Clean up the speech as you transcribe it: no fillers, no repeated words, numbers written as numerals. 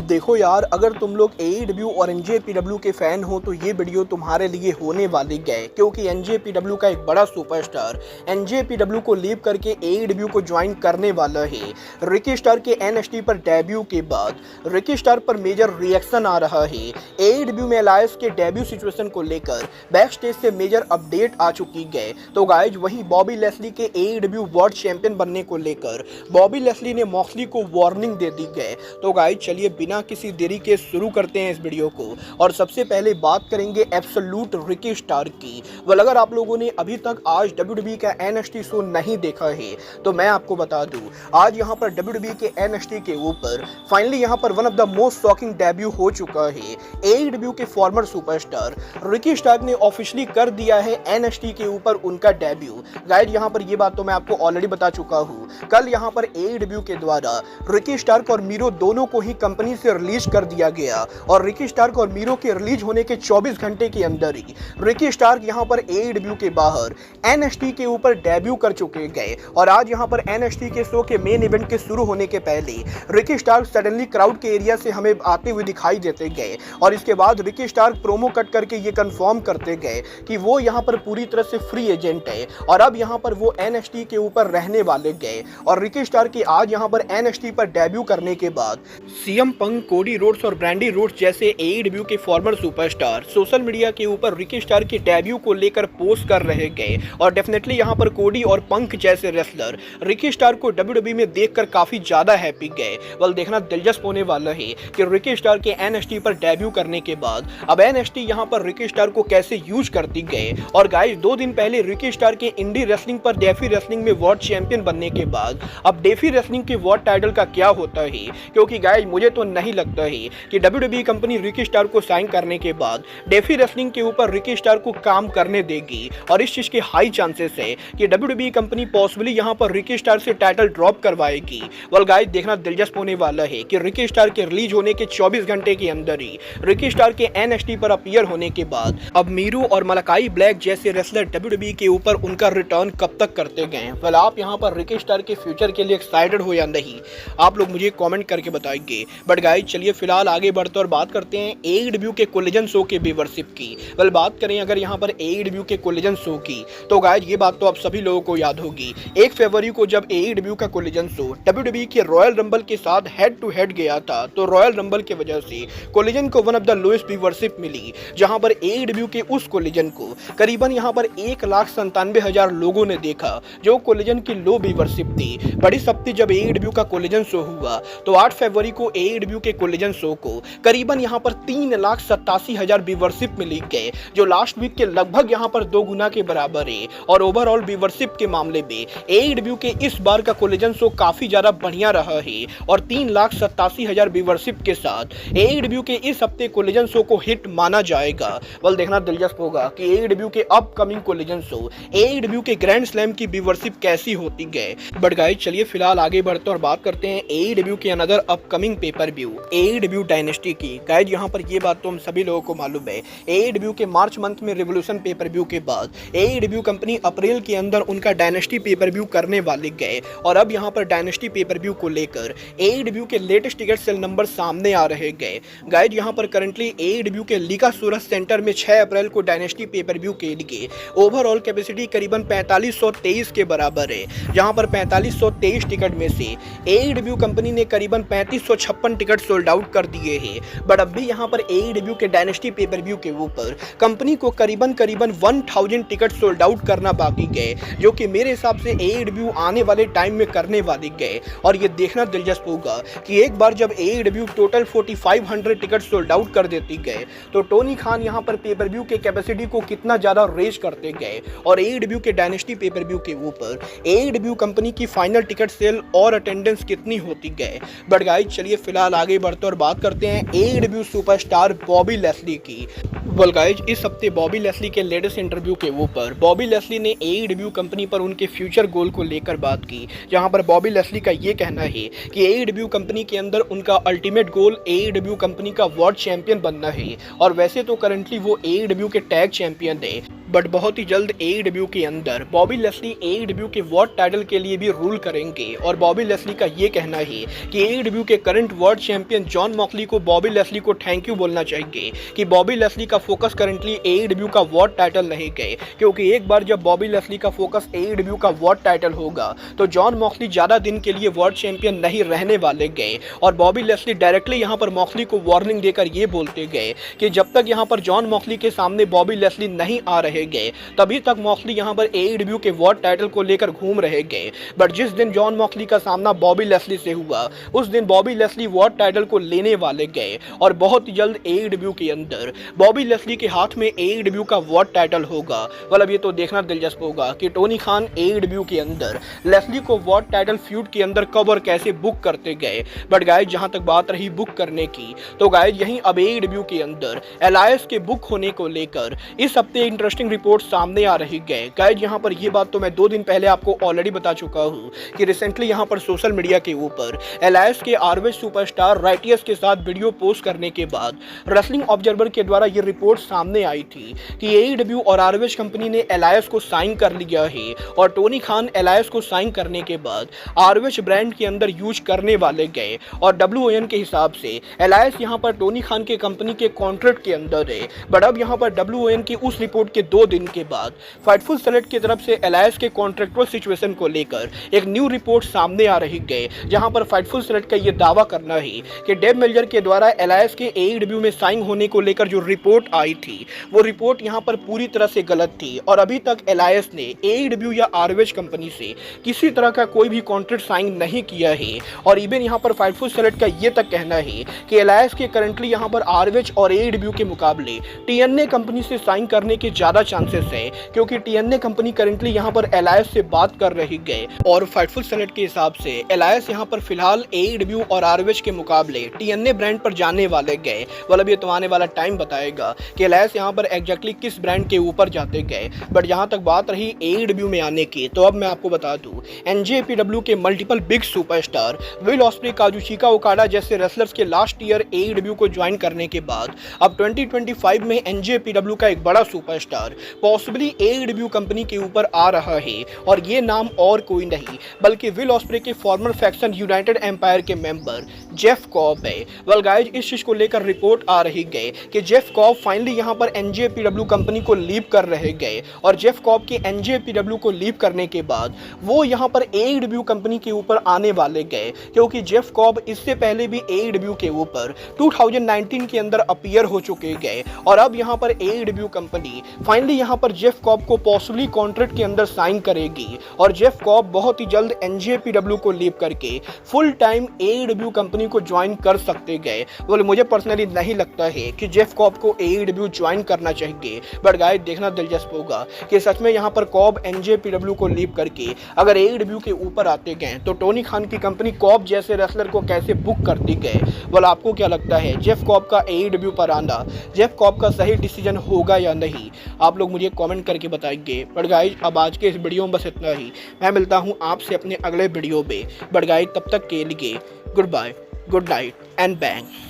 देखो यार, अगर तुम लोग AEW और NJPW के फैन हो तो ये वीडियो तुम्हारे लिए होने वाली है, क्योंकि NJPW का एक बड़ा सुपरस्टार NJPW को लीव करके AEW को ज्वाइन करने वाला है। रिकी स्टार के NXT पर डेब्यू के बाद रिकी स्टार पर मेजर रिएक्शन आ रहा है। AEW में एलायंस के डेब्यू सिचुएशन को लेकर बैक स्टेज से मेजर अपडेट आ चुकी है। तो गाइज, वहीं बॉबी लेस्ली के AEW वर्ल्ड चैंपियन बनने को लेकर बॉबी लेस्ली ने मॉक्सली को वार्निंग दे दी है। तो गाइज, चलिए बिना किसी देरी के शुरू करते हैं इस वीडियो को। और सबसे पहले बात करेंगे एब्सोल्यूट रिकी स्टार की। वेल, अगर आप लोगों ने अभी तक आज WWE का NXT शो नहीं देखा है तो मैं आपको बता दूं, आज यहां पर WWE के NXT के ऊपर फाइनली यहां पर one of the most shocking debut हो चुका है। AEW के फॉर्मर सुपरस्टार रिकी स्टार ने ऑफिशियली कर दिया है NXT के ऊपर उनका डेब्यू। गाइड, यहां पर ये बात तो मैं आपको ऑलरेडी बता चुका हूं। कल यहां पर AEW के द्वारा रिकी स्टार्क और मीरो दोनों को ही कंपनी से रिलीज कर दिया गया और रिकी स्टार्क और मीरो के रिलीज होने के 24 घंटे के अंदर ही रिकी स्टार्क यहां पर AEW के बाहर NXT के ऊपर डेब्यू कर चुके गए। और आज यहां पर NXT के शो के मेन इवेंट के शुरू होने के पहले रिकी स्टार्क सडनली क्राउड के एरिया से हमें आते हुए दिखाई देते गए और इसके बाद रिकी स्टार्क प्रोमो कट करके ये कंफर्म करते गए कि वो यहां पर पूरी तरह से फ्री एजेंट है और अब यहां पर वो NXT के ऊपर रहने वाले गए। और रिकी स्टार्क की आज यहां पर NXT पर डेब्यू करने के बाद CM पंक, कोडी रोड्स और ब्रैंडी रोड्स जैसे AEW के फॉर्मर सुपरस्टार सोशल मीडिया के ऊपर रिकी स्टार के डेब्यू को लेकर पोस्ट कर रहे गए। और डेफिनेटली यहां पर कोडी और पंक जैसे रेसलर रिकी स्टार को WWE में देखकर काफी ज्यादा हैप्पी गए। वेल, देखना दिलचस्प होने वाला है कि रिकी स्टार के NXT पर डेब्यू करने के बाद अब NXT यहां पर रिकी स्टार को कैसे यूज करती गए। और गाइस, 2 दिन पहले रिकी स्टार के इंडी रेसलिंग पर डेफी रेसलिंग में वर्ल्ड चैंपियन बनने के बाद अब डेफी रेसलिंग के वर्ल्ड टाइटल का क्या होता है, क्योंकि गाइस मुझे तो नहीं लगता है कि WWE कंपनी रिकी स्टार को साइन करने के बाद डेफी रेसलिंग के ऊपर रिकी स्टार को काम करने देगी। और इस चीज के हाई चांसेस है कि WWE कंपनी पॉसिबली यहां पर रिकी स्टार से टाइटल ड्रॉप करवाएगी। वेल गाइस, देखना दिलचस्प होने वाला है कि रिकी स्टार के रिलीज होने के 24 घंटे के अंदर ही रिकी स्टार के NXT पर अपीयर होने के बाद अब मीरू और मलाकाई ब्लैक जैसे रेसलर WWE के ऊपर उनका रिटर्न कब तक करते गए। वेल, आप यहां पर रिकी स्टार के फ्यूचर के लिए एक्साइटेड हो या नहीं, आप लोग मुझे कमेंट करके बताएंगे। बट गाइस, चलिए फिलहाल आगे बढ़ते और बात करते हैं AEW के कोलिजन शो के व्यूअरशिप की। वेल, बात करें अगर यहां पर AEW के कोलिजन शो की तो गाइस ये बात तो आप सभी लोगों को याद होगी। 1 फरवरी को जब AEW का कोलिजन शो WWE के रॉयल रंबल के साथ हेड टू हेड गया था तो रॉयल रंबल की वजह से कोलिजन को one of the lowest viewership मिली, जहां पर AEW के उस कोलिजन को करीबन यहां पर 1,97,000 लोगों ने देखा, जो कोलिजन की लो व्यूअरशिप थी। बड़ी सप्ती जब AEW का कोलिजन शो हुआ तो 8 फरवरी को AEW के कोलिजन शो को करीबन यहां पर 3,87,000 व्यूअरशिप मिली गए, जो लास्ट वीक के लगभग यहां पर 2 गुना के बराबर है। और ओवरऑल व्यूअरशिप के मामले में AEW के इस बार का कोलिजन शो काफी ज्यादा बढ़िया रहा है और 3,87,000 व्यूअरशिप के साथ AEW के इस हफ्ते कोलिजन शो को हिट माना जाएगा। वेल, देखना दिलचस्प होगा कि AEW के अपकमिंग कोलिजन शो AEW के ग्रैंड स्लैम की व्यूअरशिप कैसी होती है। बट गाइस, चलिए फिलहाल आगे बढ़ते और बात करते हैं AEW के another upcoming pay per view AEW dynasty की। गाइस, यहाँ पर ये बात तो हम सभी लोगों को मालूम है, AEW के मार्च मंथ में रिवोल्यूशन पेपर व्यू के बाद AEW कंपनी अप्रैल के अंदर उनका डायनेस्टी पेपर व्यू करने वाले गए। और अब यहाँ पर डायनेस्टी पेपर व्यू को लेकर AEW के लेटेस्ट टिकट सेल नंबर सामने आ रहे गए। गाइस, यहाँ पर करंटली AEW के लीगा सोरस सेंटर में 6 अप्रैल को डायनेस्टी पेपर व्यू के लिए ओवरऑल कैपेसिटी करीबन 4523 के बराबर है, जहां पर 4523 टिकट में से AEW कंपनी ने करीबन 3556 टिकट सोल्ड आउट कर दिए हैं। बट अब भी यहां पर AEW के डायनेस्टी पेपर व्यू के ऊपर कंपनी को करीबन 1000 टिकट सोल्ड आउट करना बाकी गए, जो कि मेरे हिसाब से AEW आने वाले टाइम में करने वाले गए। और ये देखना दिलचस्प होगा कि एक बार जब AEW total 4500 ticket sold out कर देती गए तो टोनी खान यहां पर पेपर व्यू के कैपेसिटी को कितना ज्यादा रेज करते गए और AEW के डायनेस्टी पेपर व्यू के ऊपर AEW कंपनी की फाइनल टिकट सेल और अटेंडेंस कितनी होती गए। बट गाइस, चलिए फिलहाल आगे बढ़ते और बात करते हैं AEW सुपरस्टार बॉबी लेस्ली की। वेल गाइस, इस हफ्ते बॉबी लेस्ली के लेटेस्ट इंटरव्यू के ऊपर बॉबी लेस्ली ने AEW कंपनी पर उनके फ्यूचर गोल को लेकर बात की, जहां पर बॉबी लेस्ली का ये कहना है कि AEW कंपनी के अंदर उनका अल्टीमेट गोल AEW कंपनी का वर्ल्ड चैंपियन बनना है। और वैसे तो करंटली वो AEW के टैग चैंपियन है बट बहुत ही जल्द AEW के अंदर बॉबी लेस्ली AEW के वर्ल्ड टाइटल के लिए भी रूल करेंगे और बॉबी लेस्ली का ये कहना है कि AEW के current world champion John Moxley को बॉबी लेस्ली को थैंक यू बोलना चाहिए कि बॉबी लेस्ली का फोकस करंटली AEW का वर्ल्ड टाइटल नहीं गए, क्योंकि एक बार जब बॉबी लेस्ली का फोकस AEW का वर्ल्ड टाइटल होगा तो जॉन मॉक्सली ज़्यादा दिन के लिए वर्ल्ड चैंपियन नहीं रहने वाले गए। और बॉबी लेस्ली डायरेक्टली यहाँ पर मॉक्सली को वार्निंग देकर ये बोलते गए कि जब तक यहाँ पर जॉन मॉक्सली के सामने बॉबी लेस्ली नहीं आ रहे गए तभी तक मॉक्सली यहाँ पर AEW के वर्ल्ड टाइटल को लेकर घूम रहे गए। बट जिस दिन जॉन मॉक्सली का सामना बॉबी लेस्ली से हुआ उस दिन बॉबी लेस्ली वर्ल्ड टाइटल को लेने वाले गए और बहुत जल्द AEW के अंदर बॉबी लेस्ली के हाथ में AEW का वर्ल्ड टाइटल होगा। मतलब ये तो देखना दिलचस्प होगा कि टोनी खान AEW के अंदर लेस्ली को वर्ल्ड टाइटल फ्यूड के अंदर कब और कैसे बुक करते गए। बट गाइस जहां तक बात रही बुक करने की तो गाइस यहीं अब AEW के अंदर एलायंस के बुक होने को लेकर इस हफ्ते इंटरेस्टिंग रिपोर्ट सामने आ रही है। गाइस यहाँ पर ये बात तो मैं 2 दिन पहले आपको ऑलरेडी बता चुका हूँ कि रिसेंटली यहाँ पर सोशल मीडिया के ऊपर एलायंस के ROH सुपरस्टार राइटियस के साथ वीडियो पोस्ट करने के बाद रेसलिंग ऑब्जर्वर के द्वारा ये रिपोर्ट सामने आई थी कि AEW और ROH कंपनी ने एलायंस को साइन कर लिया है और टोनी खान एलायंस को साइन करने के बाद ROH ब्रांड के अंदर यूज करने वाले गए और WON के हिसाब से एलायंस यहाँ पर टोनी खान के कंपनी के कॉन्ट्रैक्ट के अंदर है। बट अब यहाँ पर WON की उस रिपोर्ट के 2 दिन के बाद फाइटफुल सेलेक्ट की तरफ से एलायंस के कॉन्ट्रैक्चुअल सिचुएशन को लेकर एक न्यू रिपोर्ट सामने आ रही है, जहां पर फाइटफुल सेलेक्ट का ये दावा करना है कि डेव मेल्जर के द्वारा एलायंस के AEW में साइन होने को लेकर जो रिपोर्ट आई थी वो रिपोर्ट यहां पर पूरी तरह से गलत थी और अभी तक एलायंस ने AEW या ROH कंपनी से किसी तरह का कोई भी कॉन्ट्रैक्ट साइन नहीं किया है। और इवन यहां पर फाइटफुल सेलेक्ट का ये तक कहना है कि एलायंस के करंटली यहां पर ROH और AEW के मुकाबले TNA कंपनी से साइन करने के ज्यादा चांसेस है, क्योंकि TNA कंपनी करंटली यहां पर एलायंस से बात कर रही है और फाइटफुल सेलेक्ट के हिसाब से एलायंस यहां पर फिलहाल AEW और ROH के मुकाबले TNA ब्रांड पर जाने वाले गए। मतलब ये तो आने वाला टाइम बताएगा कि एलायंस यहां पर एग्जैक्टली किस ब्रांड के ऊपर जाते गए। बट जहां तक बात रही AEW में आने की तो अब मैं आपको बता दूं NJPW के multiple big superstar Will Ospreay, Kazuchika Okada जैसे रेसलर्स के लास्ट ईयर AEW को ज्वाइन करने के बाद अब 2025 में NJPW का एक बड़ा सुपरस्टार पॉसिबली AEW कंपनी के ऊपर आ रहा है और ये नाम और कोई नहीं बल्कि विल ऑस्प्रे के फॉर्मर फैक्शन यूनाइटेड एम्पायर के मेंबर जेफ कॉब है। वेल गाइस इस चीज को लेकर रिपोर्ट आ रही है कि जेफ कॉब फाइनली यहां पर NJPW कंपनी को लीव कर रहे गए और जेफ कॉब के NJPW को लीव करने के बाद वो यहां पर AEW कंपनी के ऊपर आने वाले गए, क्योंकि जेफ कॉब इससे पहले भी AEW के ऊपर 2019 के अंदर अपीयर हो चुके गए और अब यहां पर AEW कंपनी फाइनली यहां पर जेफ कॉब को पॉसिबली कॉन्ट्रैक्ट के अंदर साइन करेगी और जेफ कॉब बहुत ही जल्द NJPW को लीव करके फुल टाइम AEW कंपनी को ज्वाइन कर सकते गए। बोले मुझे पर्सनली नहीं लगता है कि जेफ कॉब को AEW ज्वाइन करना चाहिए, बट गाइस देखना दिलचस्प होगा कि सच में यहां पर कॉब NJPW को लीव करके अगर AEW के ऊपर आते गए तो टोनी खान की कंपनी कॉब जैसे रेसलर को कैसे बुक करती गए। बोले आपको क्या लगता है जेफ कॉब का AEW पर आना जेफ कॉब का सही डिसीजन होगा या नहीं? आप लोग मुझे कमेंट करके बताइए। बट गाइस अब आज के इस वीडियो में बस इतना ही। मैं मिलता हूं आपसे अपने अगले वीडियो पे। बट गाइस तब तक के लिए goodbye, good night and bang.